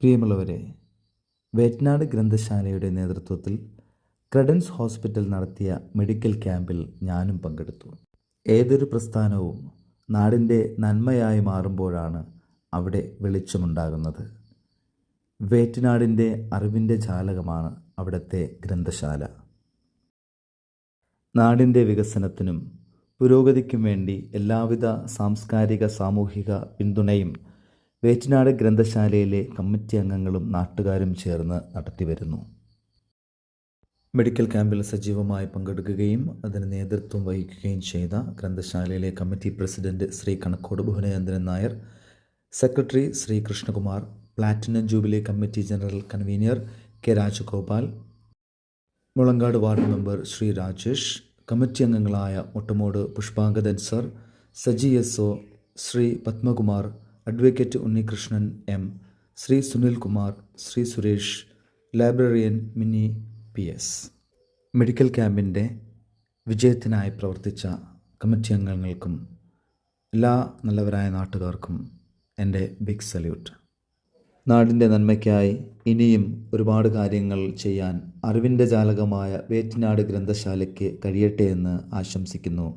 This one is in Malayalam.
പ്രിയമുള്ളവരെ, വേറ്റനാട് ഗ്രന്ഥശാലയുടെ നേതൃത്വത്തിൽ ക്രെഡൻസ് ഹോസ്പിറ്റൽ നടത്തിയ മെഡിക്കൽ ക്യാമ്പിൽ ഞാനും പങ്കെടുത്തു. ഏതൊരു പ്രസ്ഥാനവും നാടിൻ്റെ നന്മയായി മാറുമ്പോഴാണ് അവിടെ വെളിച്ചമുണ്ടാകുന്നത്. വേറ്റനാടിൻ്റെ അറിവിൻ്റെ ജാലകമാണ് അവിടുത്തെ ഗ്രന്ഥശാല. നാടിൻ്റെ വികസനത്തിനും പുരോഗതിക്കും വേണ്ടി എല്ലാവിധ സാംസ്കാരിക സാമൂഹിക പിന്തുണയും വേറ്റനാട് ഗ്രന്ഥശാലയിലെ കമ്മിറ്റി അംഗങ്ങളും നാട്ടുകാരും ചേർന്ന് നടത്തിവരുന്നു. മെഡിക്കൽ ക്യാമ്പിൽ സജീവമായി പങ്കെടുക്കുകയും അതിന് നേതൃത്വം വഹിക്കുകയും ചെയ്ത ഗ്രന്ഥശാലയിലെ committee president Shri Kanakkode Bhuvanachandran Nair, secretary Shri Krishnakumar, platinum jubilee committee general convener K Rajagopal, Mulankadu ward member Shri Rajesh, committee അംഗങ്ങളായ Ottamod Pushpangadan sir, Saji S O, Shri Padmakumar, advocate Unnikrishnan M, Shri Sunil Kumar, Shri Suresh, librarian Mini PS. Medical ക്യാമ്പിൻ്റെ വിജയത്തിനായി പ്രവർത്തിച്ച കമ്മിറ്റി അംഗങ്ങൾക്കും എല്ലാ നല്ലവരായ നാട്ടുകാർക്കും എൻ്റെ ബിഗ് സല്യൂട്ട്. നാടിൻ്റെ നന്മയ്ക്കായി ഇനിയും ഒരുപാട് കാര്യങ്ങൾ ചെയ്യാൻ അറിവിൻ്റെ ജാലകമായ വേറ്റനാട് ഗ്രന്ഥശാലയ്ക്ക് കഴിയട്ടെ എന്ന് ആശംസിക്കുന്നു.